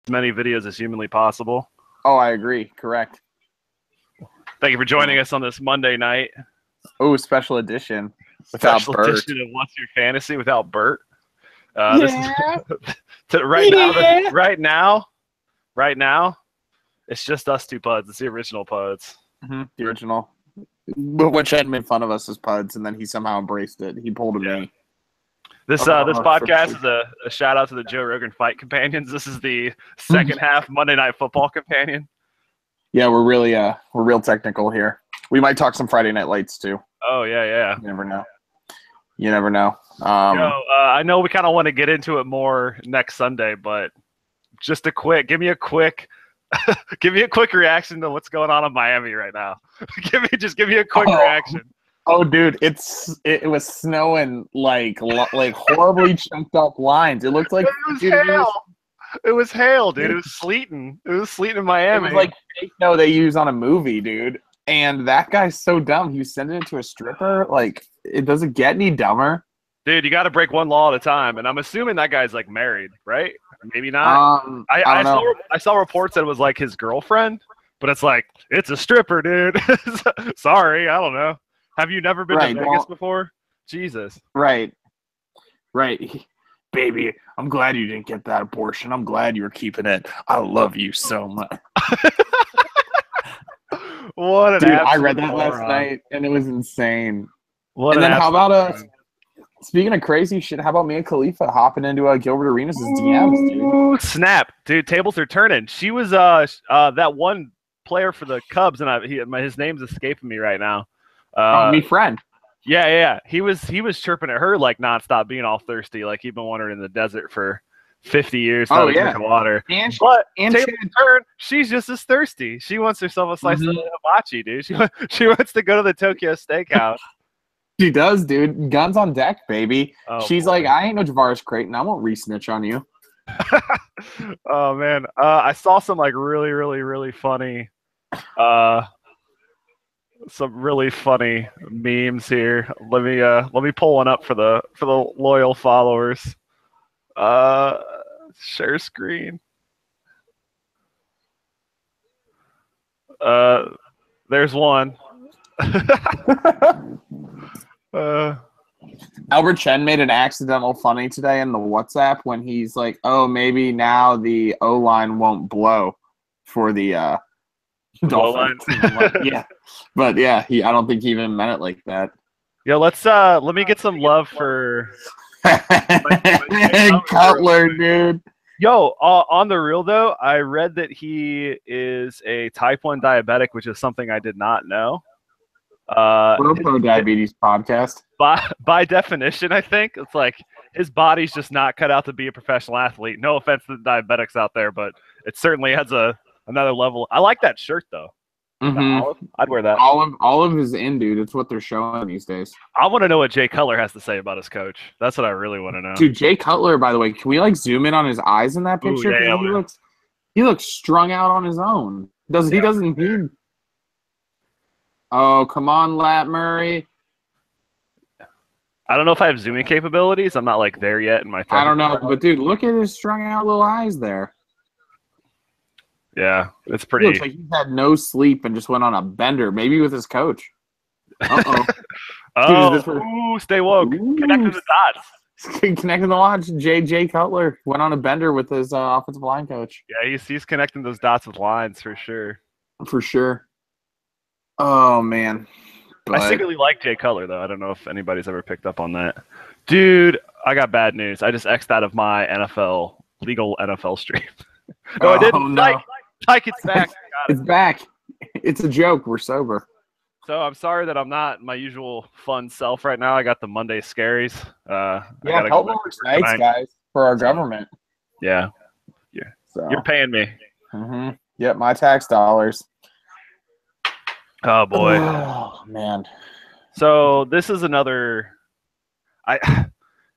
many videos as humanly possible. Oh, I agree. Correct. Thank you for joining us on this Monday night. Oh, special edition without Special Bert. edition of What's Your Fantasy without Bert. Yeah. Right now, it's just us two puds. It's the original puds. Mm-hmm. The original. Which had made fun of us as puds, and then he somehow embraced it. He pulled a me. This podcast is a shout out to the Joe Rogan Fight Companions. This is the second half Monday Night Football companion. Yeah, we're real technical here. We might talk some Friday Night Lights too. Oh yeah. You never know. I know we kind of want to get into it more next Sunday, but just give me a quick reaction to what's going on in Miami right now. give me a quick reaction. Oh, dude, it was snowing like horribly chunked up lines. It looked like it was hail, dude. It was sleeting. It was sleeting in Miami. It was like fake snow they use on a movie, dude. And that guy's so dumb. He was sending it to a stripper. Like, it doesn't get any dumber. Dude, you got to break one law at a time. And I'm assuming that guy's like married, right? Maybe not. I saw reports that it was like his girlfriend, but it's like, it's a stripper, dude. Sorry, I don't know. Have you never been to Vegas before? Jesus. Right. Baby, I'm glad you didn't get that abortion. I'm glad you were keeping it. I love you so much. What an dude! I read that moron. last night, and it was insane. How about speaking of crazy shit? How about me and Khalifa hopping into Gilbert Arenas' DMs, dude? Ooh, snap, dude! Tables are turning. She was that one player for the Cubs, and his name's escaping me right now. Me friend. Yeah. He was chirping at her like nonstop, being all thirsty, like he'd been wandering in the desert for 50 years without drinking water. She's just as thirsty. She wants herself a slice of hibachi, dude. She wants to go to the Tokyo Steakhouse. She does, dude. Guns on deck, baby. Oh, she's boy. like, I ain't no Javaris Creighton. I won't re-snitch on you. Oh man, I saw some like really, really, really funny, some really funny memes here. Let me pull one up for the loyal followers. Share screen. There's one. Albert Chen made an accidental funny today in the WhatsApp when he's like, "Oh, maybe now the O-line won't blow for the Dolphins." Yeah, but yeah, I don't think he even meant it like that. Yeah, let me get some love for Cutler, dude. Yo, on the real though, I read that he is a type 1 diabetic, which is something I did not know. Pro Diabetes podcast. By definition, I think it's like his body's just not cut out to be a professional athlete. No offense to the diabetics out there, but it certainly has another level. I like that shirt though. Mm-hmm. I'd wear that. Olive is in, dude. It's what they're showing these days. I want to know what Jay Cutler has to say about his coach. That's what I really want to know. Dude, Jay Cutler, by the way, can we like zoom in on his eyes in that picture? Ooh, yeah, he looks strung out on his own. He doesn't need. Oh, come on, Lat Murray. I don't know if I have zooming capabilities. I'm not like there yet in my. I don't know, but dude, look at his strung out little eyes there. Yeah, it's pretty. It looks like he had no sleep and just went on a bender, maybe with his coach. Stay woke. Connecting the dots. Connecting the dots. Jay Cutler went on a bender with his offensive line coach. Yeah, he's connecting those dots with lines for sure. For sure. Oh man. But I secretly like Jay Cutler though. I don't know if anybody's ever picked up on that. Dude, I got bad news. I just X'd out of my legal NFL stream. No, I didn't. No. Like it's back. It's back. It's a joke. We're sober. So I'm sorry that I'm not my usual fun self right now. I got the Monday scaries. Help us nights, guys, for our government. Yeah. So. You're paying me. Mm-hmm. Yep, my tax dollars. Oh boy. Oh man. So this is another.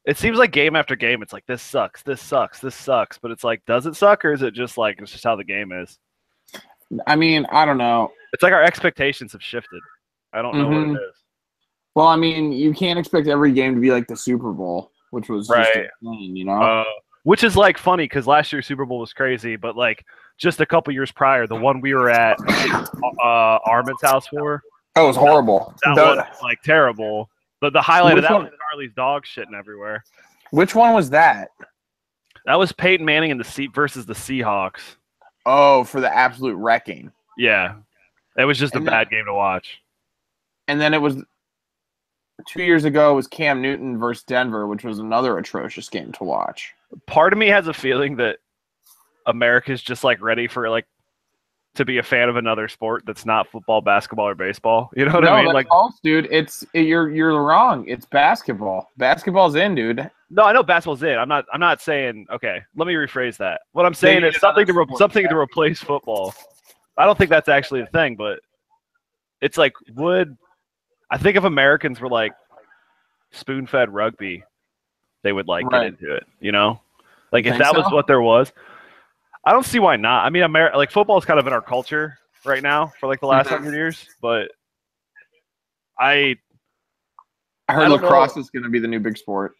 It seems like game after game, it's like this sucks, but it's like, does it suck, or is it just like it's just how the game is? I mean, I don't know. It's like our expectations have shifted. I don't know what it is. Well, I mean, you can't expect every game to be like the Super Bowl, which was just insane, you know. Which is like funny because last year's Super Bowl was crazy, but like just a couple years prior, the one we were at Armin's house for. Oh, it was horrible. That one was like terrible. But the highlight of that was Charlie's dog shitting everywhere. Which one was that? That was Peyton Manning versus the Seahawks. Oh, for the absolute wrecking. Yeah. It was just a bad game to watch. And then it was 2 years ago, it was Cam Newton versus Denver, which was another atrocious game to watch. Part of me has a feeling that America's just like ready for like to be a fan of another sport that's not football, basketball, or baseball. You know what I mean? Like, false, dude. You're wrong. It's basketball. Basketball's in, dude. No, I know basketball's in. I'm not saying. Okay, let me rephrase that. What I'm saying is something to replace football. I don't think that's actually a thing, but it's like I think if Americans were like spoon-fed rugby, they would like get into it. You know, like if that was what there was. I don't see why not. I mean, like football is kind of in our culture right now for like the last 100 years, but I heard lacrosse is going to be the new big sport.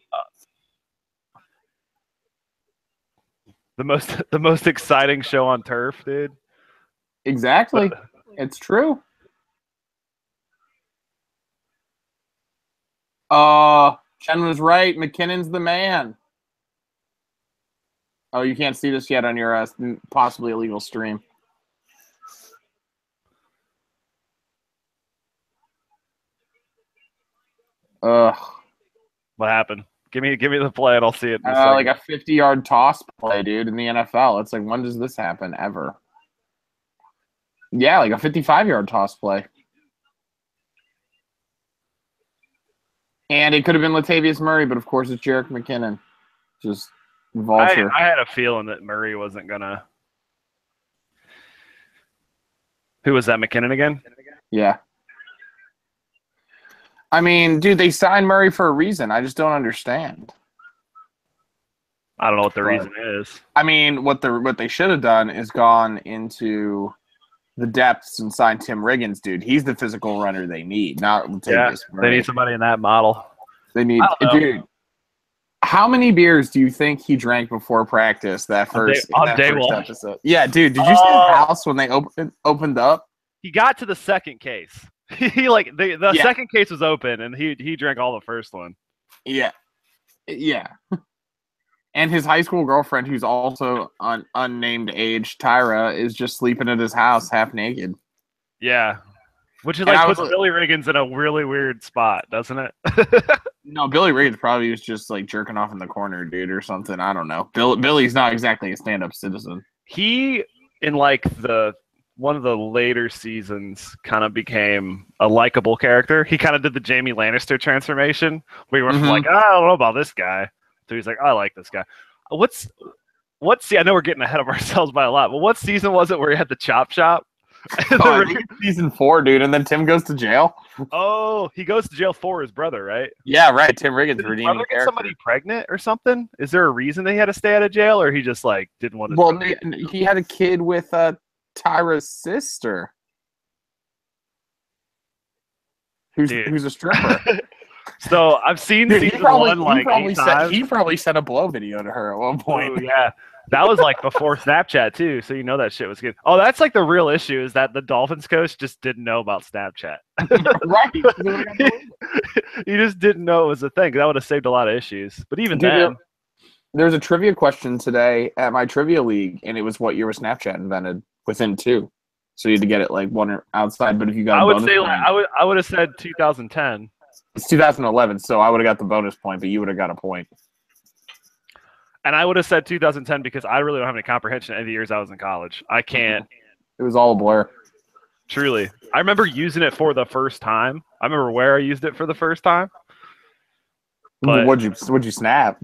The most exciting show on turf, dude. Exactly. It's true. Chen was right. McKinnon's the man. Oh, you can't see this yet on your possibly illegal stream. Ugh. What happened? Give me the play and I'll see it. Like a 50-yard toss play, dude, in the NFL. It's like, when does this happen ever? Yeah, like a 55-yard toss play. And it could have been Latavius Murray, but of course it's Jerick McKinnon. Just vulture. I had a feeling that Murray wasn't gonna. Who was that, McKinnon again? Yeah. I mean, dude, they signed Murray for a reason. I just don't understand. I don't know what the reason is. I mean, what they should have done is gone into the depths and signed Tim Riggins, dude. He's the physical runner they need, not Latavius Murray. They need somebody in that model. They need, dude. How many beers do you think he drank before practice that first episode? Yeah, dude. Did you see his house when they opened up? He got to the second case. He like the second case was open and he drank all the first one. Yeah. And his high school girlfriend, who's also unnamed age, Tyra, is just sleeping at his house half naked. Yeah. Which is like puts Billy Riggins in a really weird spot, doesn't it? No, Billy Riggins probably was just like jerking off in the corner, dude, or something. I don't know. Billy's not exactly a stand-up citizen. He, in like one of the later seasons, kind of became a likable character. He kind of did the Jamie Lannister transformation. We were like, I don't know about this guy. So he's like, I like this guy. I know we're getting ahead of ourselves by a lot, but what season was it where he had the chop shop? I think it's season 4, dude, and then Tim goes to jail. Oh, he goes to jail for his brother, right? Yeah, right. Tim Riggins redeeming character. Get somebody pregnant or something? Is there a reason that he had to stay out of jail, or he just like didn't want to? Well, he had a kid with Tyra's sister, who's a stripper. So I've seen season 1 like 8 times. He probably sent a blow video to her at one point. Oh, yeah. That was like before Snapchat too, so you know that shit was good. Oh, that's like the real issue is that the Dolphins coach just didn't know about Snapchat. Right. He just didn't know it was a thing. That would have saved a lot of issues. But even then, there's a trivia question today at my trivia league, and it was what year was Snapchat invented? Within 2, so you had to get it like one outside. But if you got, I would say I would have said 2010. It's 2011, so I would have got the bonus point, but you would have got a point. And I would have said 2010 because I really don't have any comprehension of the years I was in college. I can't. It was all a blur. Truly. I remember using it for the first time. I remember where I used it for the first time. But what'd you snap?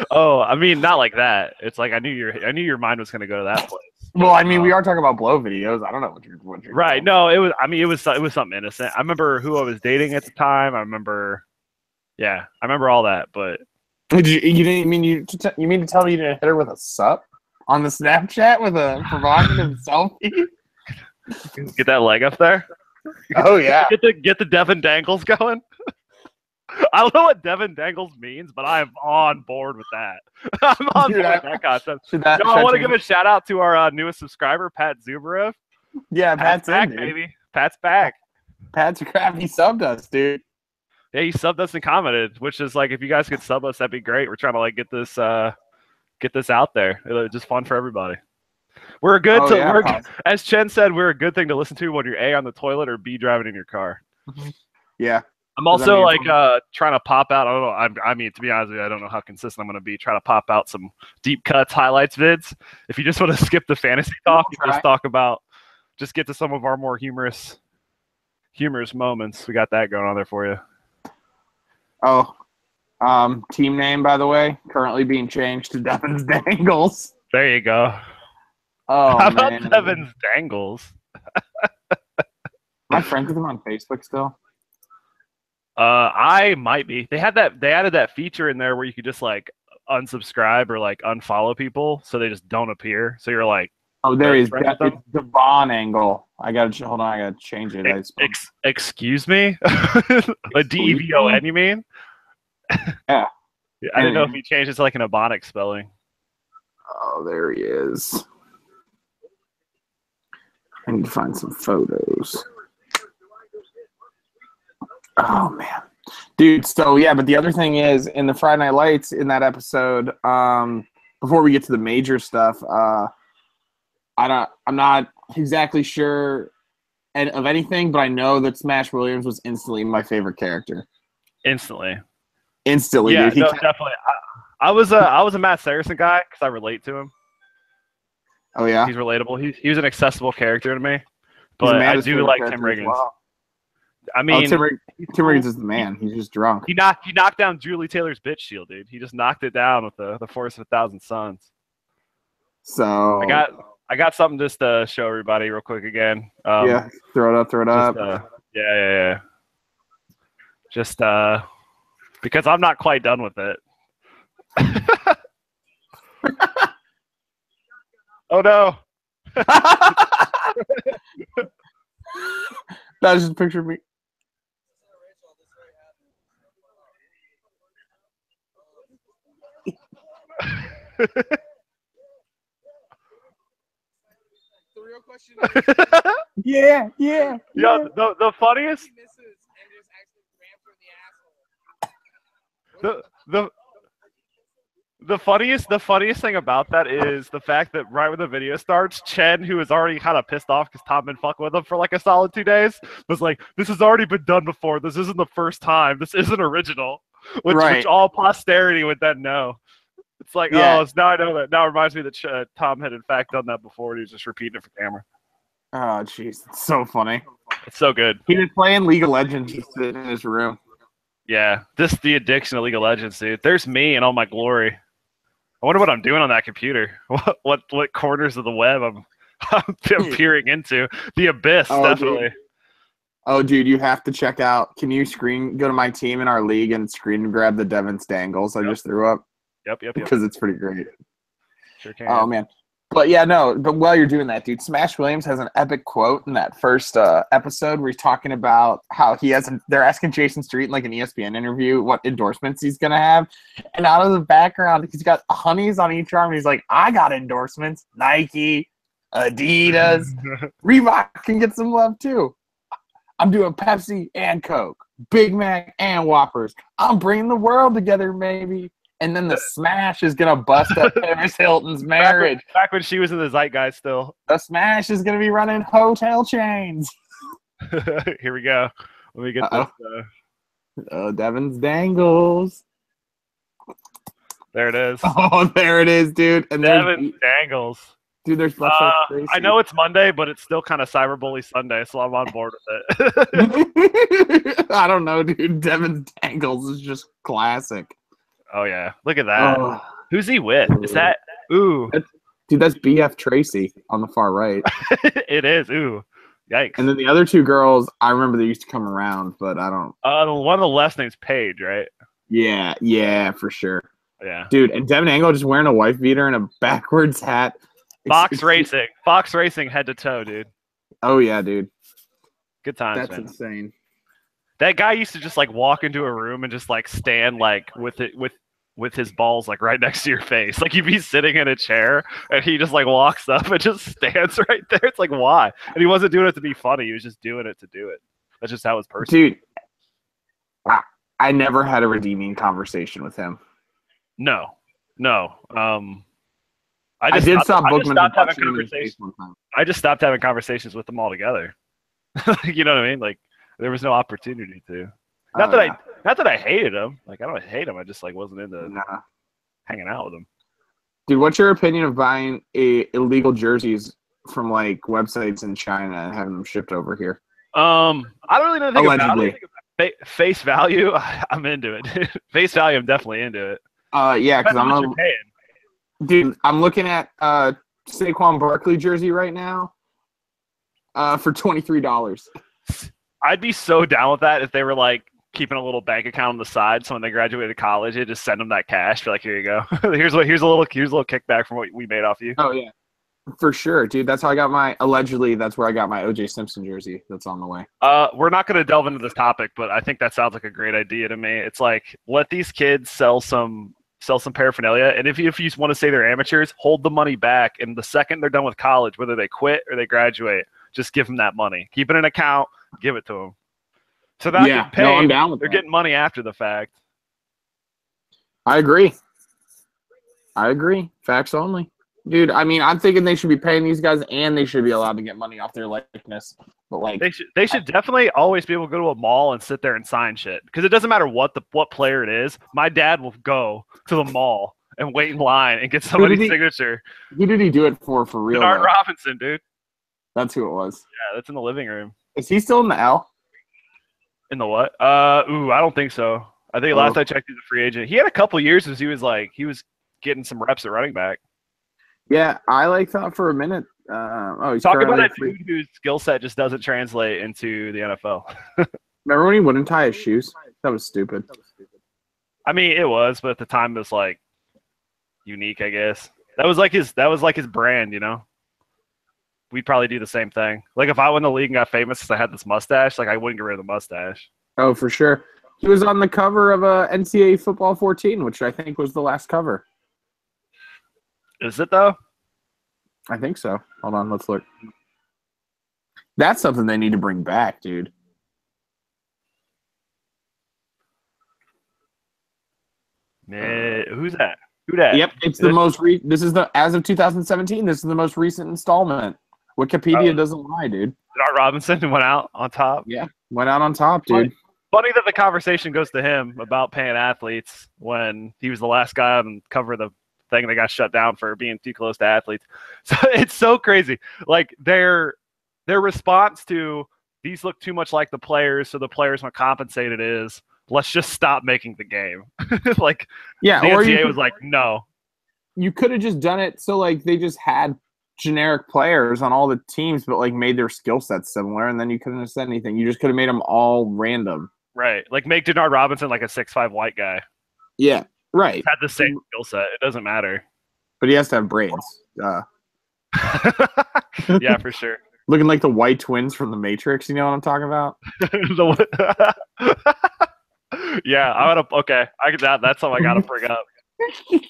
Oh, I mean, not like that. It's like I knew your mind was going to go to that place. Well, I mean, we are talking about blow videos. I don't know what you're right. No, it was. I mean, it was something innocent. I remember who I was dating at the time. I remember all that. But you didn't mean you mean to tell me you didn't hit her with a sup on the Snapchat with a provocative selfie? Get that leg up there. Oh yeah. Get the Devin Dangles going. I don't know what Devin Dangles means, but I am on board with that. I'm on board with that concept. I want to give a shout out to our newest subscriber, Pat Zubarev. Yeah, Pat's back, in, baby. Pat's back. Pat's crap. He subbed us, dude. Yeah, he subbed us and commented, which is like, if you guys could sub us, that'd be great. We're trying to like get this out there. It's just fun for everybody. We're good as Chen said, we're a good thing to listen to when you're A, on the toilet, or B, driving in your car. Yeah. I'm also like trying to pop out. I don't know. I mean, to be honest with you, I don't know how consistent I'm going to be. Trying to pop out some deep cuts, highlights vids. If you just want to skip the fantasy talk and just get to some of our more humorous moments, we got that going on there for you. Oh, team name, by the way, currently being changed to Devin's Dangles. There you go. Oh, how about Devin's Dangles? Am I friends with him on Facebook still? I might be. They added that feature in there where you could just like unsubscribe or like unfollow people, so they just don't appear. So you're like, oh, there he is. It's Devon Angle. Hold on. I gotta change it. Excuse me, a DEVON, you mean? Yeah. I didn't know if he changed it to like an Ebonic spelling. Oh, there he is. I need to find some photos. Oh, man. Dude, so, yeah, but the other thing is, in the Friday Night Lights, in that episode, before we get to the major stuff, I'm not exactly sure of anything, but I know that Smash Williams was instantly my favorite character. Instantly, yeah, dude. Definitely. I was a Matt Saracen guy because I relate to him. Oh, yeah? He's relatable. He was an accessible character to me, but I do like Tim Riggins. Well. I mean, Tim Riggins is the man. He's just drunk. He knocked down Julie Taylor's bitch shield, dude. He just knocked it down with the force of 1,000 suns. So I got something just to show everybody real quick again. Yeah, throw it up. Yeah. Just because I'm not quite done with it. Oh no. That was just a picture of me. The real question is, yeah. The funniest. The funniest thing about that is the fact that right when the video starts, Chen, who is already kind of pissed off because Tom been fucking with him for like a solid 2 days, was like, "This has already been done before. This isn't the first time. This isn't original." Which all posterity would then know. It's like, now I know that. Now it reminds me that Tom had in fact done that before, and he was just repeating it for camera. Oh, jeez, it's so funny. It's so good. He was playing League of Legends just sitting in his room. Yeah, the addiction of League of Legends, dude. There's me in all my glory. I wonder what I'm doing on that computer. What corners of the web I'm peering into. The abyss, definitely. Dude. Oh, dude, you have to check out. Can you go to my team in our league and screen grab the Devin's Dangles I just threw up? Yep. Because it's pretty great. Sure can. Oh, man. But while you're doing that, dude, Smash Williams has an epic quote in that first episode where he's talking about how they're asking Jason Street in like an ESPN interview what endorsements he's going to have. And out of the background, he's got honeys on each arm. He's like, I got endorsements. Nike, Adidas, Reebok can get some love too. I'm doing Pepsi and Coke, Big Mac and Whoppers. I'm bringing the world together, maybe. And then the Smash is going to bust up Paris Hilton's marriage. Back when she was in the zeitgeist still. The Smash is going to be running hotel chains. Here we go. Let me get this. Devin's Dangles. There it is. Oh, there it is, dude. And Devin's Dangles. Dude, there's I know it's Monday, but it's still kind of Cyberbully Sunday, so I'm on board with it. I don't know, dude. Devin's Dangles is just classic. Oh, yeah. Look at that. Oh. Who's he with? Is that... Ooh. Dude, that's BF Tracy on the far right. It is. Ooh. Yikes. And then the other two girls, I remember they used to come around, but I don't... One of the last name's Paige, right? Yeah, for sure. Yeah. Dude, and Devin Angle just wearing a wife beater and a backwards hat. Fox Racing head to toe, dude. Oh, yeah, dude. Good times, That's insane. That guy used to just like walk into a room and just like stand like with his balls like right next to your face. Like you'd be sitting in a chair and he just like walks up and just stands right there. It's like, why? And he wasn't doing it to be funny. He was just doing it to do it. That's just how his person. Dude, I never had a redeeming conversation with him. No. I just stopped having conversations with them altogether. You know what I mean? Like there was no opportunity to. Not that I hated him. Like I don't hate him. I just like wasn't into hanging out with him. Dude, what's your opinion of buying illegal jerseys from like websites in China and having them shipped over here? I don't really know anything about it. Face value, I'm into it. Face value, I'm definitely into it. Yeah, because I'm looking at Saquon Barkley jersey right now for $23. I'd be so down with that if they were like keeping a little bank account on the side, so when they graduated college, they just send them that cash. Be like, here you go. here's a little kickback from what we made off you. Oh yeah, for sure, dude. That's how I got my that's where I got my OJ Simpson jersey. That's on the way. We're not going to delve into this topic, but I think that sounds like a great idea to me. It's like let these kids sell some paraphernalia, and if you want to say they're amateurs, hold the money back, and the second they're done with college, whether they quit or they graduate, just give them that money. Keep it in an account, give it to them. So that getting paid, I'm down with they're that. getting money after the fact. I agree. Facts only. Dude, I mean, I'm thinking they should be paying these guys and they should be allowed to get money off their likeness. But like they should definitely always be able to go to a mall and sit there and sign shit. Because it doesn't matter what player it is. My dad will go to the mall and wait in line and get somebody's signature. Who did he do it for real? Denard Robinson, dude. That's who it was. Yeah, that's in the living room. Is he still in the L? In the what? I don't think so. I think last I checked, he's a free agent. He had a couple years as he was getting some reps at running back. Yeah, I thought for a minute. He's talking about a dude whose skill set just doesn't translate into the NFL. Remember when he wouldn't tie his shoes? That was stupid. I mean, it was, but at the time it was like unique, I guess. That was like his brand, you know. We'd probably do the same thing. Like if I won the league and got famous because I had this mustache, like I wouldn't get rid of the mustache. Oh, for sure. He was on the cover of NCAA Football 14, which I think was the last cover. Is it though? I think so. Hold on, let's look. That's something they need to bring back, dude. Man, who's that? Who that? Yep, it's the most this is the as of 2017, this is the most recent installment. Wikipedia doesn't lie, dude. Denard Robinson went out on top. Yeah, went out on top, dude. Funny that the conversation goes to him about paying athletes when he was the last guy on cover of the thing that got shut down for being too close to athletes. So it's so crazy. Like their response to these look too much like the players, so the players want compensated is let's just stop making the game. Like yeah, the or NCAA was like, no. You could have just done it so like they just had generic players on all the teams, but like made their skill sets similar, and then you couldn't have said anything. You just could have made them all random. Right. Like make Denard Robinson like a 6'5" white guy. Yeah. Right. He's had the same skill set. It doesn't matter. But he has to have braids. Yeah, for sure. Looking like the white twins from the Matrix, you know what I'm talking about? Yeah, that's something I gotta bring up.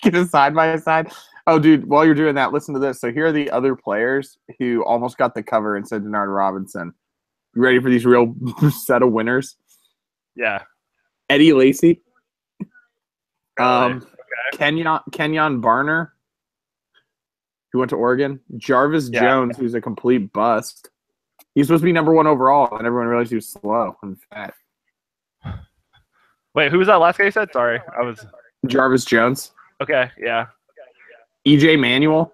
Get a side by side. Oh, dude, while you're doing that, listen to this. So here are the other players who almost got the cover and said Denard Robinson. You ready for these real set of winners? Yeah. Eddie Lacy. Okay. Kenyon Barner, who went to Oregon. Jarvis Jones, who's a complete bust. He's supposed to be number 1 overall, and everyone realized he was slow and fat. Wait, who was that last guy you said? Sorry, Jarvis Jones. Okay, yeah. EJ Manuel.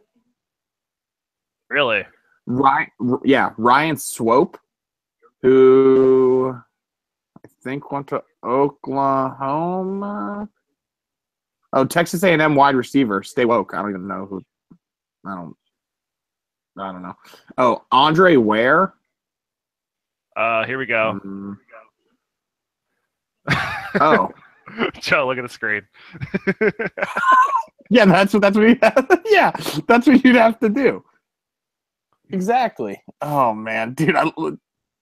Really? Ryan Swope, who I think went to Oklahoma. Oh, Texas A&M wide receiver. Stay woke. I don't even know who. I don't know. Oh, Andre Ware. Here we go. Oh. Joe, look at the screen. Yeah, that's what you have. Yeah, that's what you'd have to do. Exactly. Oh man, dude,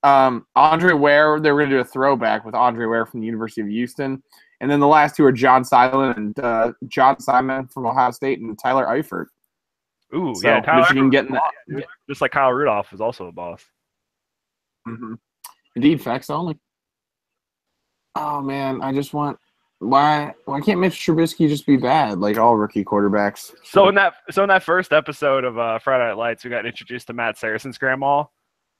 Andre Ware, they were going to do a throwback with Andre Ware from the University of Houston. And then the last two are John Simon from Ohio State and Tyler Eifert. Ooh, So yeah, Tyler Michigan getting that. Just like Kyle Rudolph is also a boss. Mm-hmm. Indeed, facts only. Oh, man, I just want – why can't Mitch Trubisky just be bad like all rookie quarterbacks? So in that first episode of Friday Night Lights, we got introduced to Matt Saracen's grandma.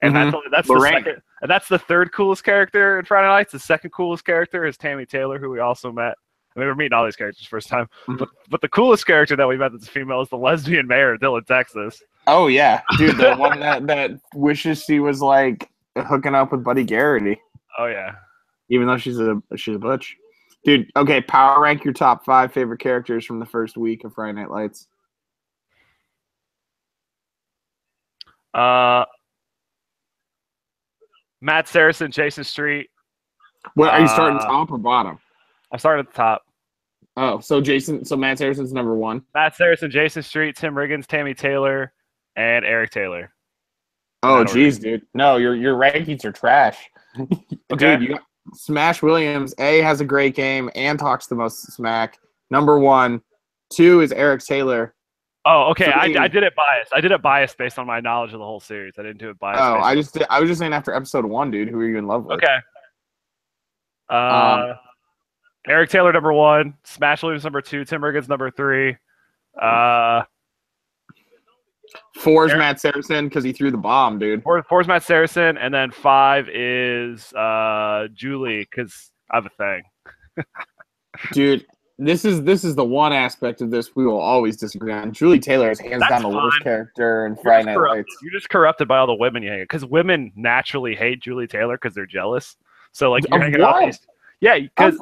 And that's the third coolest character in Friday Night Lights. The second coolest character is Tammy Taylor, who we also met. I mean, we're meeting all these characters first time. Mm-hmm. But the coolest character that we met that's a female is the lesbian mayor of Dillon, Texas. Oh, yeah. Dude, the one that wishes she was, like, hooking up with Buddy Garrity. Oh, yeah. Even though she's a butch. Dude, okay, power rank your top 5 favorite characters from the first week of Friday Night Lights. Matt Saracen, Jason Street. What are you starting top or bottom? I'm starting at the top. Oh, so Matt Saracen's number 1. Matt Saracen, Jason Street, Tim Riggins, Tammy Taylor, and Eric Taylor. Oh, geez, dude. No, your rankings are trash. Okay. Dude, you got Smash Williams. A has a great game and talks the most smack. Number 1. 2 is Eric Taylor. Oh, okay. I did it biased. I did it biased based on my knowledge of the whole series. I didn't do it biased. Oh, I was just saying after episode 1, dude. Who are you in love with? Okay. Eric Taylor number 1, Smash Williams number 2, Tim Riggins number 3. 4 is Matt Saracen because he threw the bomb, dude. 4 is Matt Saracen, and then 5 is Julie because I have a thing. Dude, this is the one aspect of this we will always disagree on. Julie Taylor is hands down the worst character in Friday Night Lights. You're just corrupted by all the women you hang out because women naturally hate Julie Taylor because they're jealous. So like you're hanging out. Yeah, because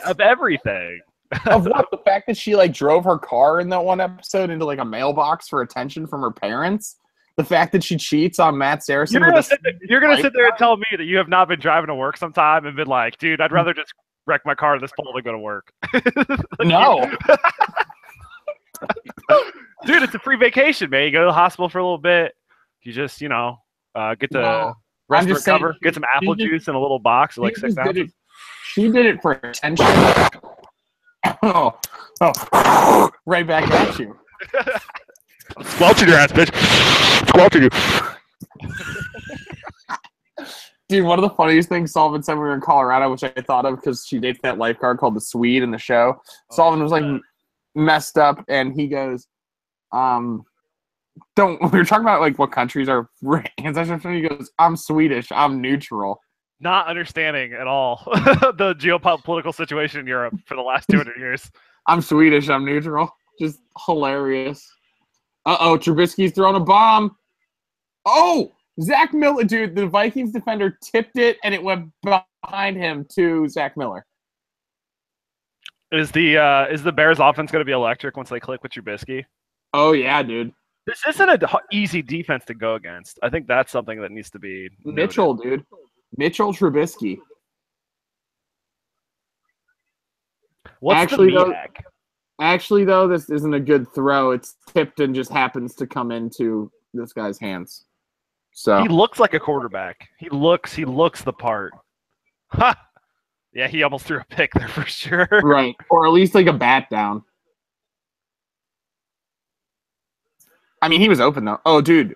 of everything. Of what? The fact that she like drove her car in that one episode into like a mailbox for attention from her parents. The fact that she cheats on Matt Saracen. You're gonna sit there and tell me that you have not been driving to work sometime and been like, dude, I'd rather just wreck my car in this pole than go to work. No. Dude, it's a free vacation, man. You go to the hospital for a little bit. You just, get to rest and recover. Get some apple juice in a little box of like 6 ounces. She did it for attention. Oh, right back at you. Squelching your ass, bitch. Squelching you. Dude, one of the funniest things Sullivan said when we were in Colorado, which I thought of because she dates that lifeguard called the Swede in the show. Sullivan was like messed up, and he goes, we were talking about like what countries are ancestors. He goes, I'm Swedish, I'm neutral. Not understanding at all the geopolitical situation in Europe for the last 200 years. I'm Swedish, I'm neutral. Just hilarious. Trubisky's throwing a bomb. Oh, Zach Miller, dude, the Vikings defender tipped it and it went behind him to Zach Miller. Is the Bears offense going to be electric once they click with Trubisky? Oh yeah, dude. This isn't an easy defense to go against. I think that's something that needs to be noted. Mitchell, dude. Mitchell Trubisky. What's Actually, though, this isn't a good throw. It's tipped and just happens to come into this guy's hands. So he looks like a quarterback. He looks the part. Ha! Yeah, he almost threw a pick there for sure. Right, or at least like a bat down. I mean, he was open though. Oh, dude!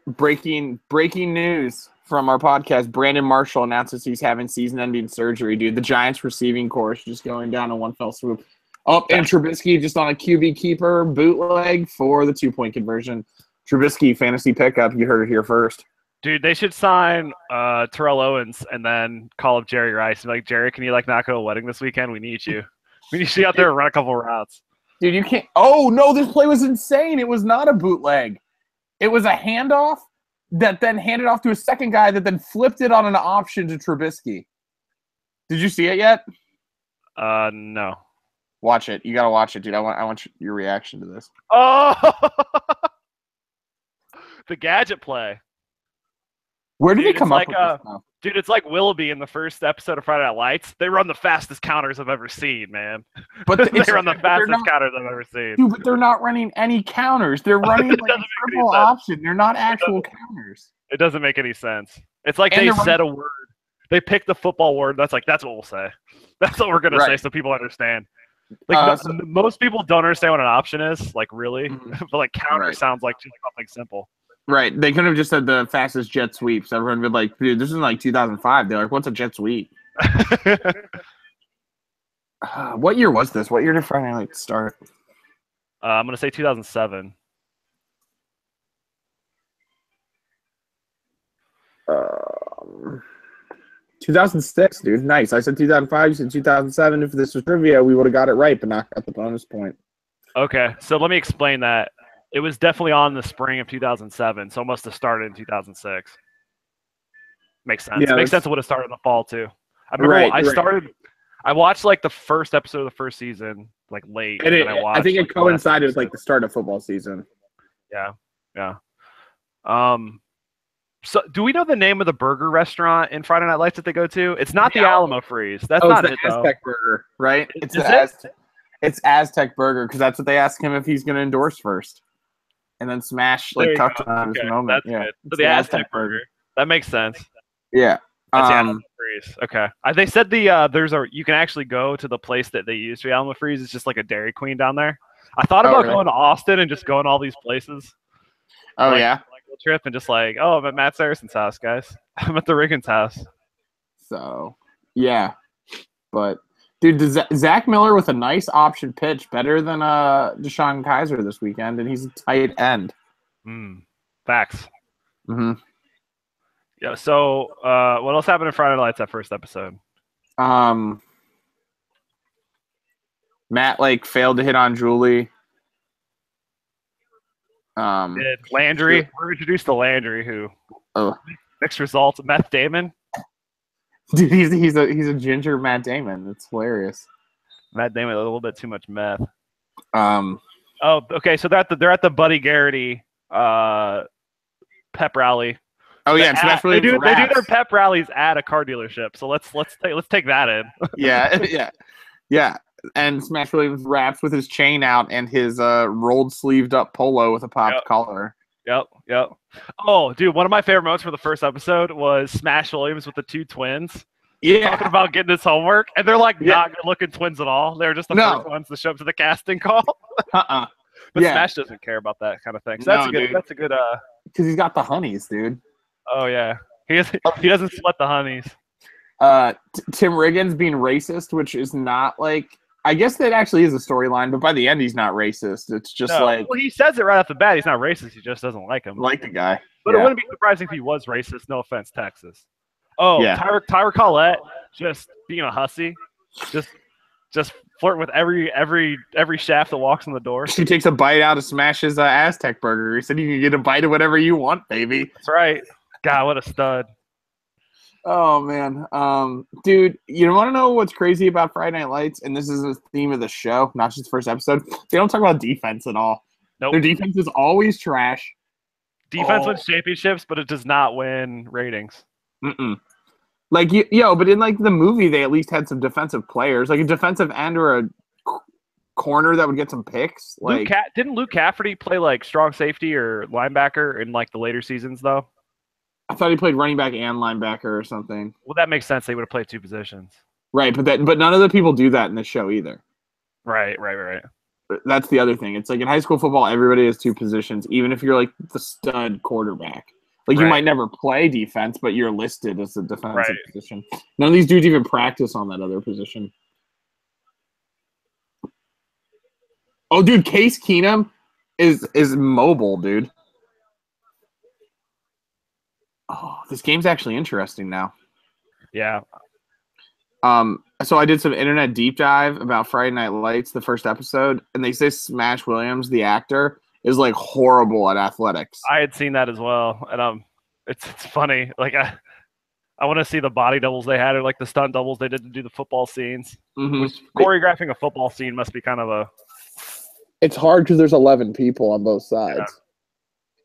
Breaking news from our podcast. Brandon Marshall announces he's having season-ending surgery, dude. The Giants receiving course just going down in one fell swoop. Oh, and Trubisky just on a QB keeper bootleg for the 2-point conversion. Trubisky fantasy pickup. You heard it here first. Dude, they should sign Terrell Owens and then call up Jerry Rice and be like, Jerry, can you not go to a wedding this weekend? We need you. We need you out there and run a couple routes. Dude, you can't. Oh, no, this play was insane. It was not a bootleg. It was a handoff that then handed off to a second guy that then flipped it on an option to Trubisky. Did you see it yet? No. Watch it. You got to watch it, dude. I want your reaction to this. Oh! The gadget play. Where did he come up with this now? Dude, it's like Willoughby in the first episode of Friday Night Lights. They run the fastest counters I've ever seen, man. But they run the fastest counters I've ever seen. Dude, but they're not running any counters. They're running like a triple option. They're not actual counters. It doesn't make any sense. It's like they said a word. They picked the football word. That's what we'll say. That's what we're gonna say, so people understand. Like most people don't understand what an option is, like really, but like counter sounds like just something simple. Right. They could have just said the fastest jet sweeps. Everyone would be like, dude, this is like 2005. They're like, what's a jet sweep? What year was this? What year did Friday Night Lights start? I'm gonna say 2007. 2006, dude. Nice. I said 2005. You said 2007. If this was trivia, we would have got it right, but not got the bonus point. Okay, so let me explain that. It was definitely on the spring of 2007, so it must have started in 2006. Makes sense. Yeah, makes sense. It would have started in the fall too. I remember I watched like the first episode of the first season like late. And I think it coincided with like the start of football season. Yeah. So, do we know the name of the burger restaurant in Friday Night Lights that they go to? It's not the Alamo Freeze. That's not it, though. Aztec Burger, right? It's Aztec Burger because that's what they ask him if he's going to endorse first, and then Smash like tucked on his moment. That's good. So the Aztec Burger. That makes sense. Yeah. That's the Alamo Freeze. Okay. They said you can actually go to the place that they use for the Alamo Freeze. It's just like a Dairy Queen down there. I thought about going to Austin and just going to all these places. Oh yeah. Trip and just like, I'm at Matt Saracen's house, guys. I'm at the Riggins house. So, yeah. But, dude, Zach Miller with a nice option pitch, better than Deshaun Kaiser this weekend, and he's a tight end. Facts. Mm-hmm. Yeah, so what else happened in Friday Night Lights that first episode? Matt, failed to hit on Julie. Landry. We're introduced to Landry, who mixed results. Meth Damon. Dude, he's a ginger Matt Damon. It's hilarious. Matt Damon, a little bit too much meth. Okay. So they're at the Buddy Garrity pep rally. Oh yeah, Smash they do their pep rallies at a car dealership. So let's take that in. Yeah. And Smash Williams raps with his chain out and his rolled sleeved up polo with a popped collar. Yep. Oh, dude, one of my favorite moments for the first episode was Smash Williams with the two twins. Yeah. Talking about getting his homework. And they're not good looking twins at all. They're just the first ones to show up to the casting call. But Smash doesn't care about that kind of thing. So that's a good because he's got the honeys, dude. Oh yeah. He doesn't sweat the honeys. Tim Riggins being racist, which is not I guess that actually is a storyline, but by the end he's not racist. It's just well, he says it right off the bat. He's not racist. He just doesn't like him. Like the guy. But it wouldn't be surprising if he was racist. No offense, Texas. Oh, yeah. Tyra Collette just being a hussy, just flirting with every chef that walks in the door. She takes a bite out of Smash's Aztec Burger. He said you can get a bite of whatever you want, baby. That's right. God, what a stud. Oh, man. Dude, you want to know what's crazy about Friday Night Lights? And this is the theme of the show, not just the first episode. They don't talk about defense at all. Nope. Their defense is always trash. Defense wins championships, but it does not win ratings. Mm-mm. But in the movie, they at least had some defensive players, like a defensive end or a corner that would get some picks. Didn't Luke Cafferty play strong safety or linebacker in the later seasons though? I thought he played running back and linebacker or something. Well, that makes sense. They would have played two positions. Right, but none of the people do that in the show either. Right. That's the other thing. It's in high school football, everybody has two positions, even if you're the stud quarterback. You might never play defense, but you're listed as a defensive position. None of these dudes even practice on that other position. Oh, dude, Case Keenum is mobile, dude. Oh, this game's actually interesting now. Yeah. So I did some internet deep dive about Friday Night Lights, the first episode, and they say Smash Williams, the actor, is horrible at athletics. I had seen that as well, and it's funny. I want to see the body doubles they had, or the stunt doubles they did to do the football scenes. Mm-hmm. Which, choreographing a football scene must be kind of a. It's hard because there's 11 people on both sides. Yeah.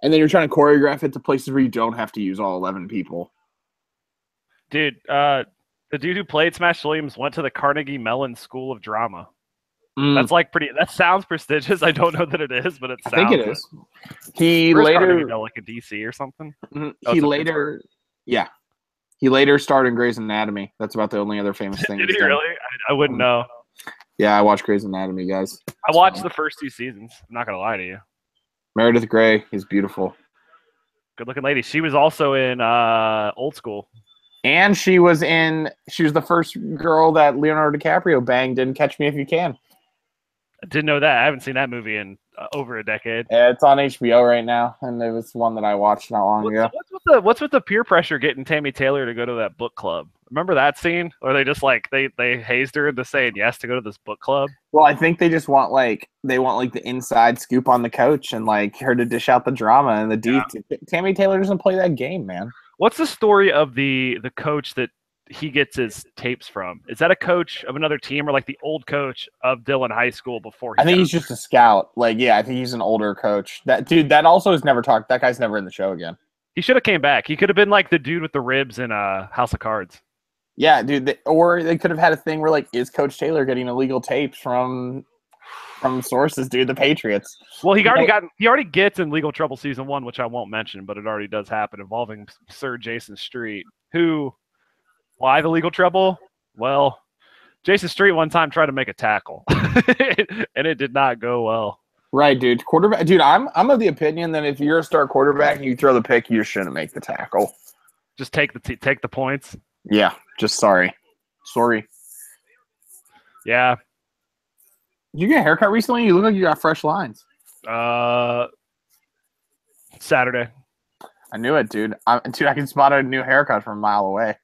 And then you're trying to choreograph it to places where you don't have to use all 11 people. Dude, the dude who played Smash Williams went to the Carnegie Mellon School of Drama. That's pretty. That sounds prestigious. I don't know that it is, but I think it is. He later, a DC or something. He later, yeah. He later starred in Grey's Anatomy. That's about the only other famous thing. Did he really? I wouldn't know. Yeah, I watched Grey's Anatomy, guys. I watched the first 2 seasons. I'm not gonna lie to you. Meredith Grey is beautiful. Good-looking lady. She was also in Old School. And she was the first girl that Leonardo DiCaprio banged in Catch Me If You Can. I didn't know that. I haven't seen that movie in over a decade. Yeah, it's on HBO right now, and it was one that I watched not long ago. What's with the peer pressure getting Tammy Taylor to go to that book club? Remember that scene? Or they just like they hazed her into saying yes to go to this book club? Well, I think they just want the inside scoop on the coach and like her to dish out the drama and the deep. Yeah. Tammy Taylor doesn't play that game, man. What's the story of the coach that he gets his tapes from? Is that a coach of another team or like the old coach of Dillon High School before? I think he's just a scout. Like, yeah, I think he's an older coach. That also has never talked. That guy's never in the show again. He should have came back. He could have been like the dude with the ribs in House of Cards. Yeah, dude. Or they could have had a thing where like, is Coach Taylor getting illegal tapes from sources, dude? The Patriots. Well, he already gets in legal trouble season 1, which I won't mention, but it already does happen, involving Sir Jason Street, who. Why the legal trouble? Well, Jason Street one time tried to make a tackle, and it did not go well. Right, dude. Quarterback, dude. I'm of the opinion that if you're a star quarterback and you throw the pick, you shouldn't make the tackle. Just take the points. Yeah. Just sorry. Yeah. Did you get a haircut recently? You look like you got fresh lines. Saturday. I knew it, dude. I can spot a new haircut from a mile away.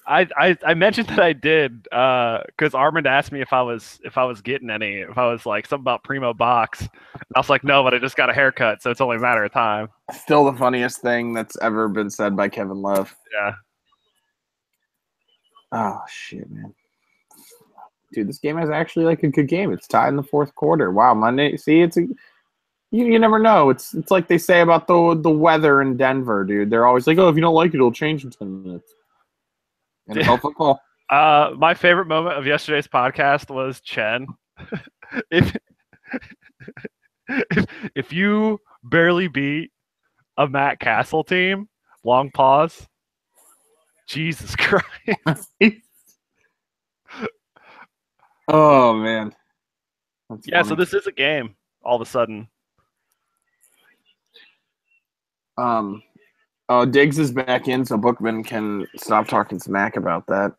I mentioned that I did because Armand asked me if I was getting any, if I was like something about Primo Box. I was like, no, but I just got a haircut, so it's only a matter of time. Still the funniest thing that's ever been said by Kevin Love. Yeah. Oh shit, man. Dude, this game is actually like a good game. It's tied in the fourth quarter. Wow, Monday. See, you never know. It's like they say about the weather in Denver, dude. They're always like, oh, if you don't like it, it'll change in 10 minutes. NFL football. My favorite moment of yesterday's podcast was Chen. if you barely beat a Matt Castle team, long pause. Jesus Christ. Oh man. That's funny. So this is a game all of a sudden. Oh, Diggs is back in, so Bookman can stop talking smack about that.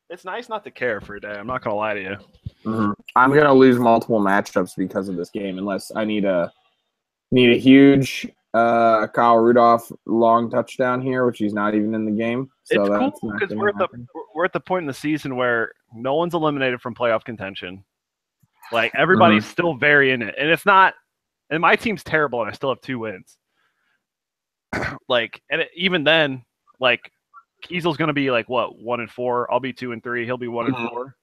It's nice not to care for a day. I'm not going to lie to you. Mm-hmm. I'm going to lose multiple matchups because of this game, unless I need a huge Kyle Rudolph long touchdown here, which he's not even in the game. So it's cool because we're at the point in the season where no one's eliminated from playoff contention. Like, everybody's still very in it. And it's not – and my team's terrible, and I still have 2 wins. Like, and even then, like, Kiesel's going to be like what 1-4. I'll be 2-3. He'll be 1-4.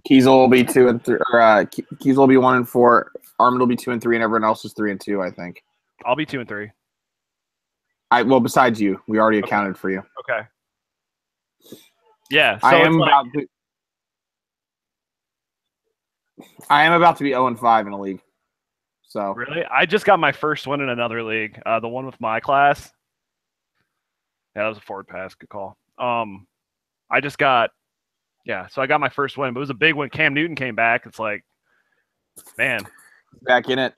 Kiesel will be 2-3. Or Kiesel will be 1-4. Armand will be 2-3, and everyone else is 3-2. I think. I'll be 2-3. Well, besides you, we already accounted for you. Okay. Yeah, so I am about to be 0-5 in a league. So really, I just got my first win in another league. The one with my class. Yeah, that was a forward pass. Good call. I just got, so I got my first win, but it was a big win. Cam Newton came back. It's like, man, back in it.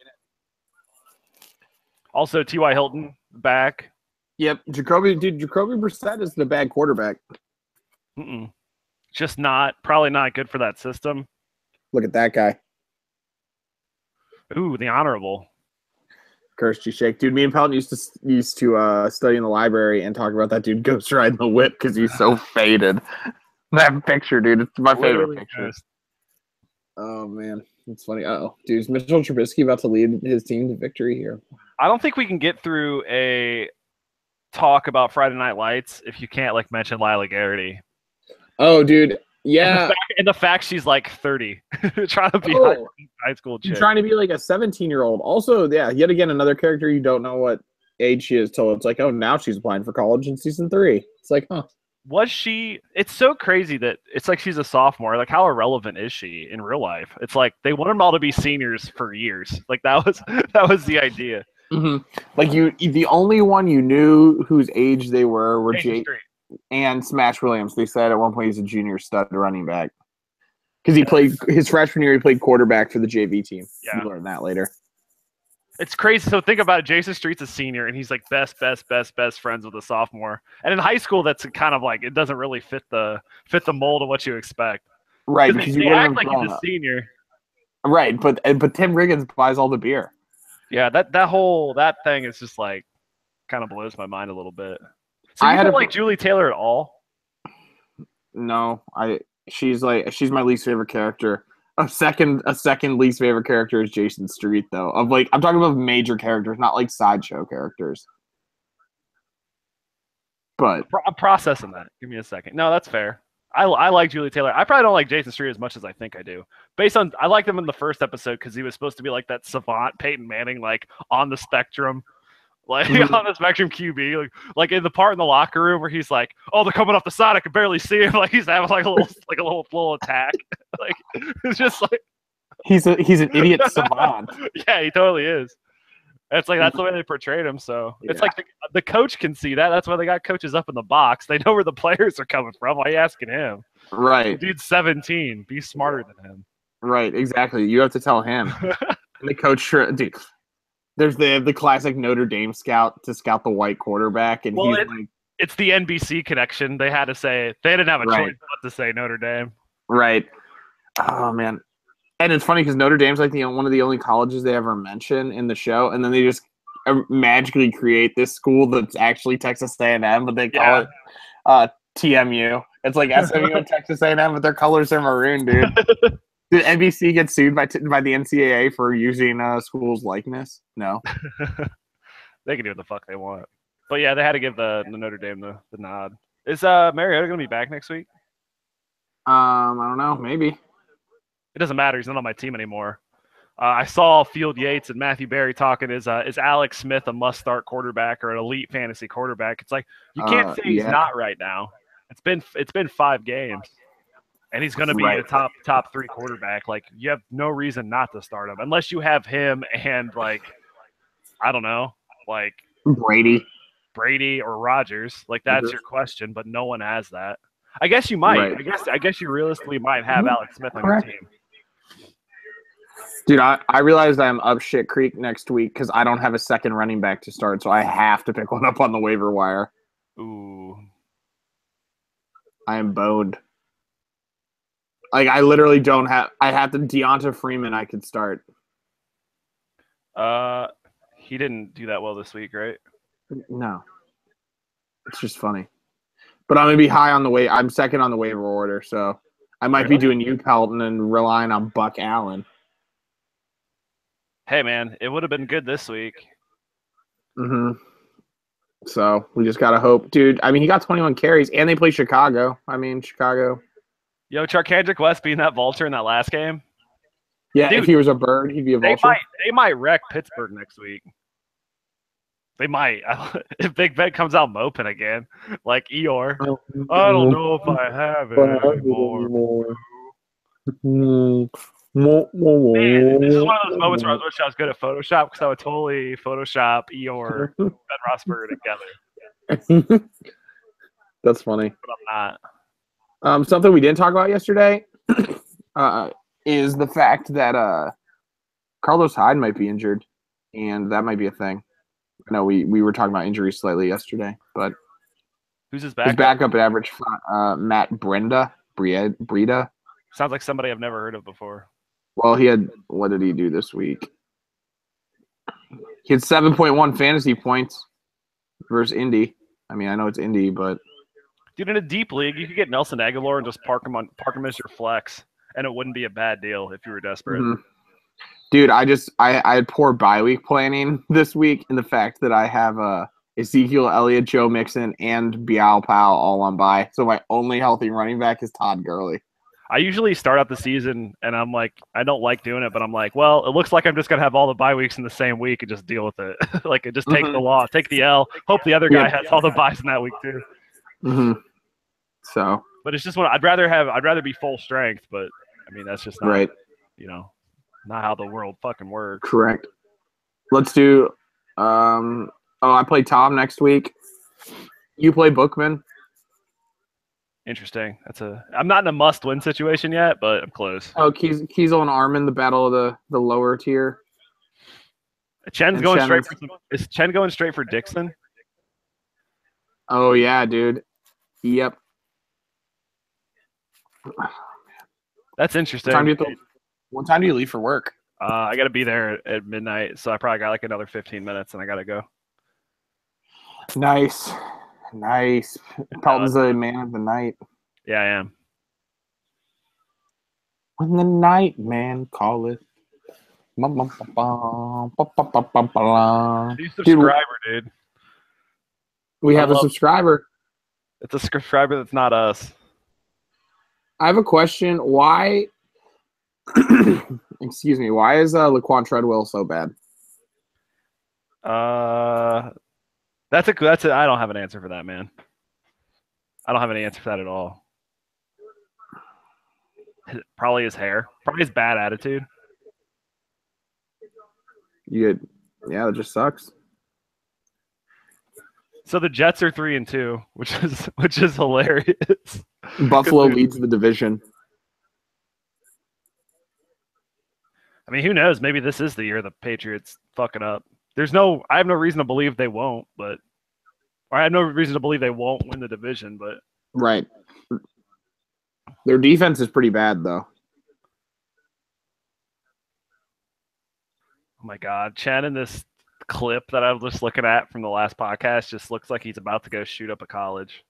Also, T.Y. Hilton back. Yep, Jacoby Brissett is the bad quarterback. Just probably not good for that system. Look at that guy. Ooh, the honorable. Kirsty Shake. Dude, me and Pelton used to study in the library and talk about that dude ghost riding the whip because he's so faded. That picture, dude, it's my favorite picture. Oh, man. It's funny. Uh-oh. Dude, is Mitchell Trubisky about to lead his team to victory here? I don't think we can get through a talk about Friday Night Lights if you can't, like, mention Lila Garrity. Oh, dude. Yeah. And the fact she's, like, 30. Trying to be high school chick. Trying to be, like, a 17-year-old. Also, yeah, yet again, another character you don't know what age she is till it's like, oh, now she's applying for college in season 3. It's like, huh. Was she – it's so crazy that it's like she's a sophomore. Like, how irrelevant is she in real life? It's like they want them all to be seniors for years. Like, that was the idea. Mm-hmm. Like the only one you knew whose age they were Jake and Smash Williams. They said at one point he's a junior stud running back because he played his freshman year. He played quarterback for the JV team. Yeah, you learned that later. It's crazy. So think about it. Jason Street's a senior, and he's like best friends with a sophomore. And in high school, that's kind of like it doesn't really fit the mold of what you expect. Right, because they act like he's a senior. Right, but Tim Riggins buys all the beer. Yeah, that thing is just like kind of blows my mind a little bit. So you don't like Julie Taylor at all? No, she's my least favorite character. A second least favorite character is Jason Street, though. I'm talking about major characters, not like sideshow characters. But I'm processing that. Give me a second. No, that's fair. I like Julie Taylor. I probably don't like Jason Street as much as I think I do. I liked him in the first episode because he was supposed to be like that savant Peyton Manning, like on the spectrum. Like on the spectrum QB, like in the part in the locker room where he's like, "Oh, they're coming off the side. I can barely see him." Like he's having like a little attack. Like it's just like he's an idiot savant. Yeah, he totally is. It's like that's the way they portrayed him. So it's like the coach can see that. That's why they got coaches up in the box. They know where the players are coming from. Why are you asking him? Right. The dude's 17. Be smarter than him. Right. Exactly. You have to tell him. And the coach, dude. There's the classic Notre Dame scout to scout the white quarterback, and it's the NBC connection. They had to say they didn't have a choice but to say Notre Dame. Right. Oh man, and it's funny because Notre Dame's like one of the only colleges they ever mention in the show, and then they just magically create this school that's actually Texas A&M, but they call it TMU. It's like SMU and Texas A&M, but their colors are maroon, dude. Did NBC get sued by the NCAA for using school's likeness? No. They can do what the fuck they want. But yeah, they had to give the Notre Dame the nod. Is Mariota going to be back next week? I don't know. Maybe. It doesn't matter. He's not on my team anymore. I saw Field Yates and Matthew Berry talking. Is Alex Smith a must-start quarterback or an elite fantasy quarterback? It's like you can't say he's not right now. It's been 5 games. And he's going to be a top 3 quarterback. Like, you have no reason not to start him unless you have him and like, I don't know, like Brady or Rodgers. Like that's your question, but no one has that. I guess you might. Right. I guess you realistically might have Alex Smith on your team. Dude, I realized I'm up shit creek next week because I don't have a second running back to start, so I have to pick one up on the waiver wire. Ooh, I am boned. Like, I literally don't have – I have the Deonta Freeman I could start. He didn't do that well this week, right? No. It's just funny. But I'm going to be high on the – I'm second on the waiver order, so I might be doing you, Pelton, and relying on Buck Allen. Hey, man, it would have been good this week. Mm-hmm. So, we just got to hope. Dude, I mean, he got 21 carries, and they play Chicago. Chicago – Yo, Charkandrick West being that vulture in that last game. Yeah, dude, if he was a bird, he'd be a vulture. They might wreck Pittsburgh next week. They might. If Big Ben comes out moping again, like Eeyore. I don't know if I have it anymore. Man, this is one of those moments where I wish I was good at Photoshop because I would totally Photoshop Eeyore and Ben Roethlisberger together. That's funny. But I'm not. Something we didn't talk about yesterday is the fact that Carlos Hyde might be injured, and that might be a thing. I know we were talking about injuries slightly yesterday, but who's his backup? His backup at average Matt Breda. Sounds like somebody I've never heard of before. Well, what did he do this week? He had 7.1 fantasy points versus Indy. I mean, I know it's Indy, but dude, in a deep league, you could get Nelson Aguilar and just park him as your flex, and it wouldn't be a bad deal if you were desperate. Mm-hmm. Dude, I had poor bye week planning this week in the fact that I have Ezekiel Elliott, Joe Mixon, and Bial Powell all on bye. So my only healthy running back is Todd Gurley. I usually start out the season, and I'm like, I don't like doing it, but I'm like, well, it looks like I'm just going to have all the bye weeks in the same week and just deal with it. Like, just take the loss, take the L, hope the other guy has all the buys in that week too. Mm-hmm. So, but it's just what I'd rather be full strength, but I mean, that's just not, not how the world fucking works. Correct. Let's do I play Tom next week. You play Bookman. Interesting. I'm not in a must-win situation yet, but I'm close. Oh, Kiesel and Armin, the battle of the lower tier. Chen's going straight for is Chen going straight for Dixon? Oh yeah, dude. Yep. That's interesting. What time do you leave for work? I got to be there at midnight, so I probably got like another 15 minutes, and I got to go. Nice. Pelton's the man of the night. Yeah, I am. When the night man calleth. New subscriber, dude. We have a subscriber. It's a subscriber that's not us. I have a question. Why? Excuse me. Why is Laquan Treadwell so bad? That's I don't have an answer for that, man. I don't have any answer for that at all. Probably his hair. Probably his bad attitude. Yeah, that just sucks. So the Jets are 3-2, which is hilarious. Buffalo leads the division. I mean, who knows? Maybe this is the year the Patriots fuck it up. I have no reason to believe they won't, or I have no reason to believe they won't win the division, but right. Their defense is pretty bad, though. Oh my God, Chen in this clip that I was just looking at from the last podcast just looks like he's about to go shoot up a college.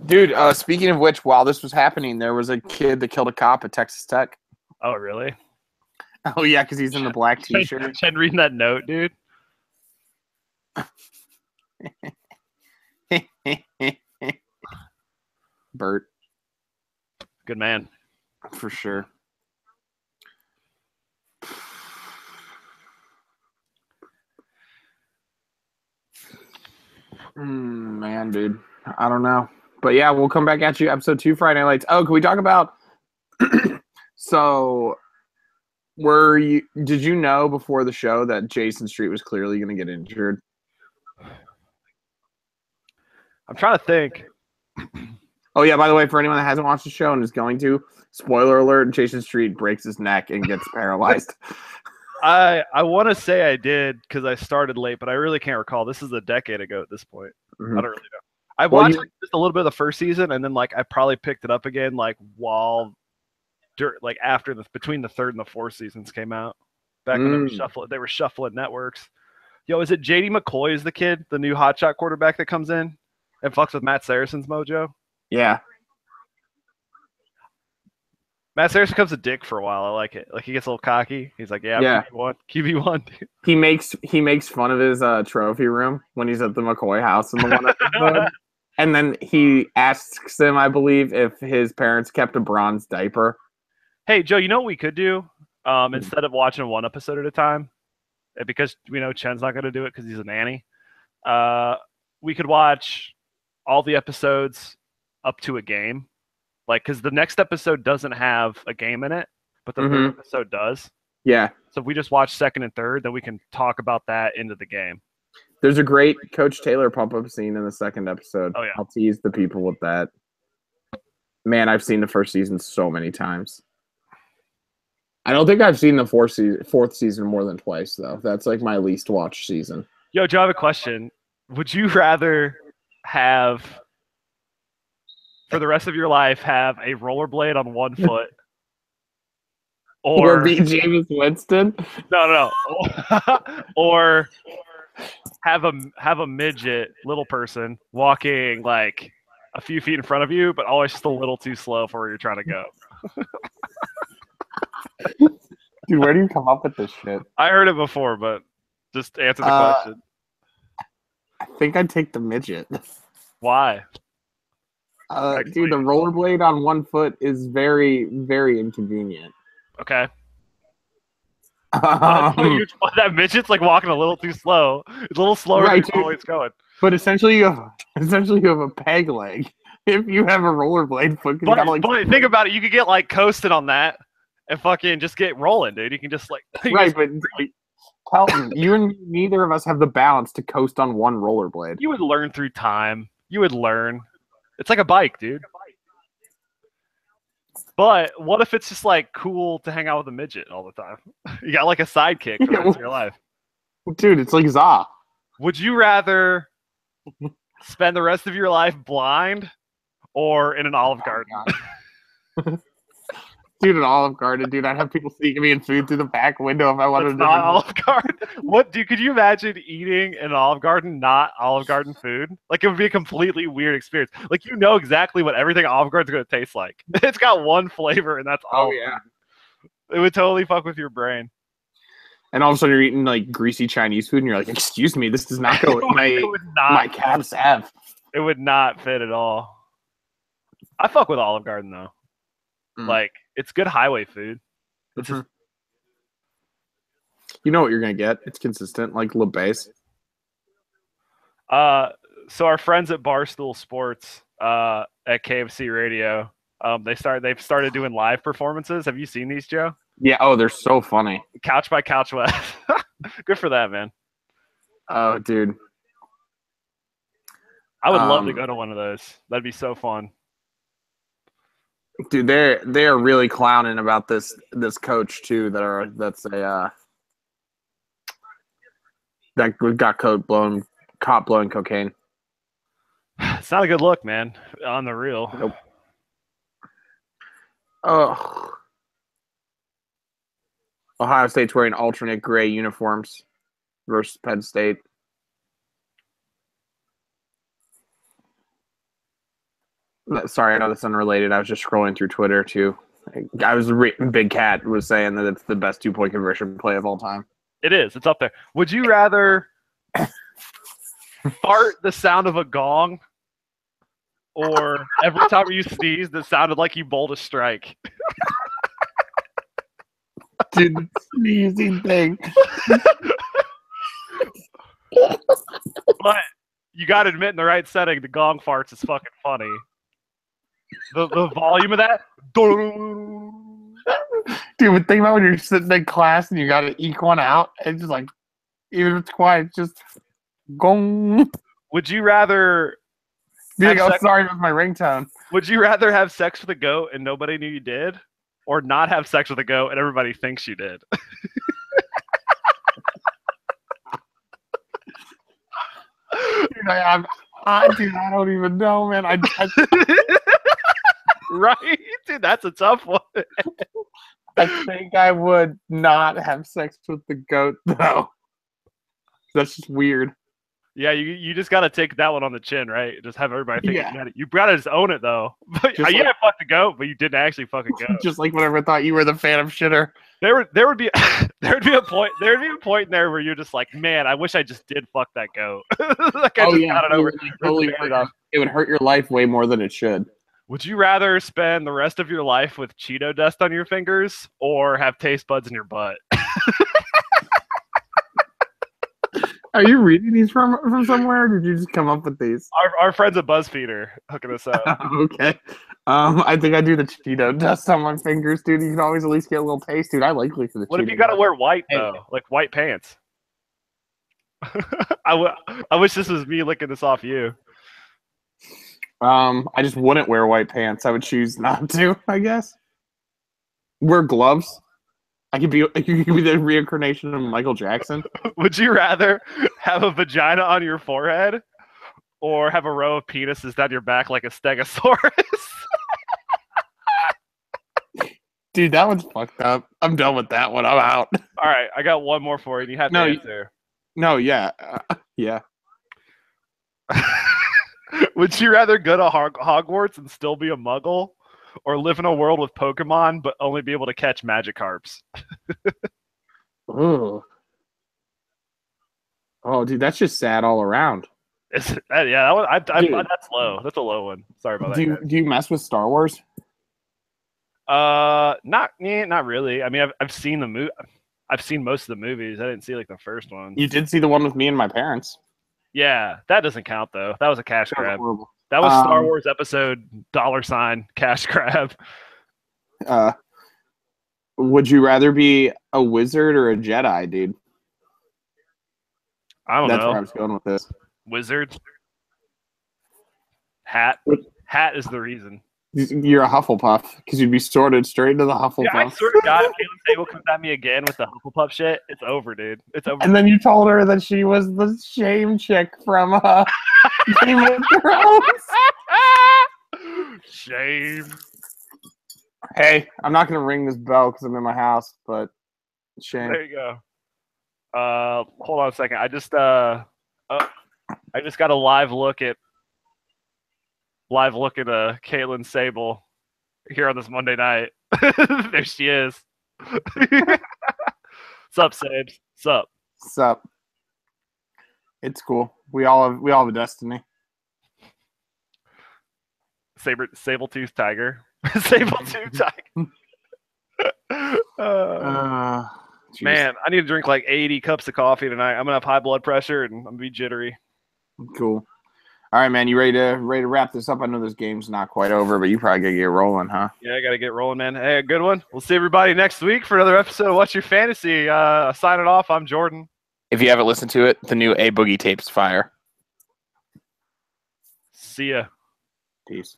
Dude, speaking of which, while this was happening, there was a kid that killed a cop at Texas Tech. Oh, really? Oh, yeah, because he's in the black T-shirt. Chen reading that note, dude. Bert. Good man. For sure. Man, dude. I don't know. But yeah, we'll come back at you. Episode 2, Friday Night Lights. Oh, can we talk about so did you know before the show that Jason Street was clearly gonna get injured? I'm trying to think. Oh yeah, by the way, for anyone that hasn't watched the show and is going to, spoiler alert, Jason Street breaks his neck and gets paralyzed. I want to say I did because I started late, but I really can't recall. This is a decade ago at this point. Mm-hmm. I don't really know. I watched just a little bit of the first season, and then I probably picked it up again between the third and the fourth seasons came out. Back when they were shuffling networks. Yo, is it JD McCoy is the kid, the new hotshot quarterback that comes in and fucks with Matt Saracen's mojo? Yeah. Matt Saracen becomes a dick for a while. I like it. Like he gets a little cocky. He's like, "Yeah, QB1." Dude. He makes fun of his trophy room when he's at the McCoy house in the one episode, and then he asks him, I believe, if his parents kept a bronze diaper. Hey, Joe, you know what we could do instead of watching one episode at a time, because we know Chen's not going to do it because he's a nanny. We could watch all the episodes up to a game. Because the next episode doesn't have a game in it, but the third episode does. Yeah. So if we just watch second and third, then we can talk about that into the game. There's a great Coach Taylor pump-up scene in the second episode. Oh, yeah. I'll tease the people with that. Man, I've seen the first season so many times. I don't think I've seen the fourth season more than twice, though. That's like my least watched season. Yo, Joe, I have a question. Would you rather have... for the rest of your life, have a rollerblade on one foot, or be Jameis Winston? No, or have a midget little person walking like a few feet in front of you, but always just a little too slow for where you're trying to go. Dude, where do you come up with this shit? I heard it before, but just answer the question. I think I'd take the midget. Why? Dude, the rollerblade on one foot is very, very inconvenient. Okay. That midget's like walking a little too slow. It's a little slower than it's always going. But essentially, you have a peg leg. If you have a rollerblade foot, but think about it. You could get like coasted on that and fucking just get rolling, dude. You can just like right, but Pelton, you and me, neither of us have the balance to coast on one rollerblade. You would learn through time. You would learn. It's like a bike, dude. But what if it's just like cool to hang out with a midget all the time? You got like a sidekick for the rest of your life. Dude, it's like za. Would you rather spend the rest of your life blind or in an Olive Garden? Dude, an Olive Garden, dude. I'd have people sneaking me in food through the back window if I wanted to. Not Olive Garden. What, dude? Could you imagine eating in an Olive Garden, not Olive Garden food? Like, it would be a completely weird experience. Like, you know exactly what everything Olive Garden's going to taste like. It's got one flavor, and that's all. Oh, yeah. It would totally fuck with your brain. And all of a sudden, you're eating, like, greasy Chinese food, and you're like, excuse me, this does not go with my Cab Sav. It would not fit at all. I fuck with Olive Garden, though. Like, it's good highway food. It's just... You know what you're going to get. It's consistent, like Le Base. So our friends at Barstool Sports at KFC Radio, they've started doing live performances. Have you seen these, Joe? Yeah, oh, they're so funny. Couch by Couch West. Good for that, man. Oh, dude. I would love to go to one of those. That'd be so fun. Dude, they are really clowning about this coach too. That got caught blowing cocaine. It's not a good look, man. On the real. Nope. Oh. Ohio State's wearing alternate gray uniforms versus Penn State. Sorry, I know that's unrelated. I was just scrolling through Twitter too. Big Cat was saying that it's the best 2-point conversion play of all time. It is. It's up there. Would you rather fart the sound of a gong, or every time you sneeze, that sounded like you bowled a strike? Dude, the sneezing thing. But you got to admit, in the right setting, the gong farts is fucking funny. The volume of that. Dude, but think about when you're sitting in class and you got to eke one out. It's just like, even if it's quiet, it's just gong. Would you rather... Be like, oh, sorry, that's my ringtone. Would you rather have sex with a goat and nobody knew you did, or not have sex with a goat and everybody thinks you did? Dude, I don't even know, man. Right? Dude, that's a tough one. I think I would not have sex with the goat, though. That's just weird. Yeah, you just got to take that one on the chin, right? Just have everybody think you got to just own it, though. But, you fucked the goat, but you didn't actually fucking goat. Just like whenever I thought you were the Phantom Shitter. There would be a point in there where you're just like, man, I wish I just did fuck that goat. Like, got it over. It would hurt your life way more than it should. Would you rather spend the rest of your life with Cheeto dust on your fingers or have taste buds in your butt? Are you reading these from somewhere, or did you just come up with these? Our friends at BuzzFeed are hooking us up. Okay. I think I do the Cheeto dust on my fingers, dude. You can always at least get a little taste, dude. I like the Cheeto. What if you got to wear white, though? Like white pants? I wish this was me licking this off you. I just wouldn't wear white pants. I would choose not to, I guess. Wear gloves. I could be the reincarnation of Michael Jackson. Would you rather have a vagina on your forehead or have a row of penises down your back like a stegosaurus? Dude, that one's fucked up. I'm done with that one. I'm out. All right, I got one more for you. You have to answer. No, yeah. Yeah. Would you rather go to Hogwarts and still be a muggle, or live in a world with Pokemon but only be able to catch Magikarps? Oh, dude, that's just sad all around. That's low. That's a low one. Sorry about that. Do you mess with Star Wars? Not really. I mean, I've seen the movie. I've seen most of the movies. I didn't see like the first one. You did see the one with me and my parents. Yeah, that doesn't count though. That was a cash grab. That was Star Wars episode $ cash grab. Would you rather be a wizard or a Jedi, dude? I don't know. That's where I was going with this. Wizard. Hat. Hat is the reason. You're a Hufflepuff because you'd be sorted straight into the Hufflepuff. Yeah, I swear to God, if Caitlin Sable comes at me again with the Hufflepuff shit, it's over, dude. It's over. And then you told her that she was the shame chick from Game of Thrones. Shame. Hey, I'm not gonna ring this bell because I'm in my house, but shame. There you go. Hold on a second. I just got a live look at Caitlin Sable here on this Monday night. There she is. Sup, Sabes? Sup? Sup? It's cool. We all have a destiny. Sable-tooth tiger. Sable-tooth tiger. Man, I need to drink like 80 cups of coffee tonight. I'm gonna have high blood pressure and I'm gonna be jittery. Cool. All right, man. You ready to wrap this up? I know this game's not quite over, but you probably gotta get rolling, huh? Yeah, I gotta get rolling, man. Hey, a good one. We'll see everybody next week for another episode of What's Your Fantasy. Signing off. I'm Jordan. If you haven't listened to it, the new A Boogie tape's fire. See ya. Peace.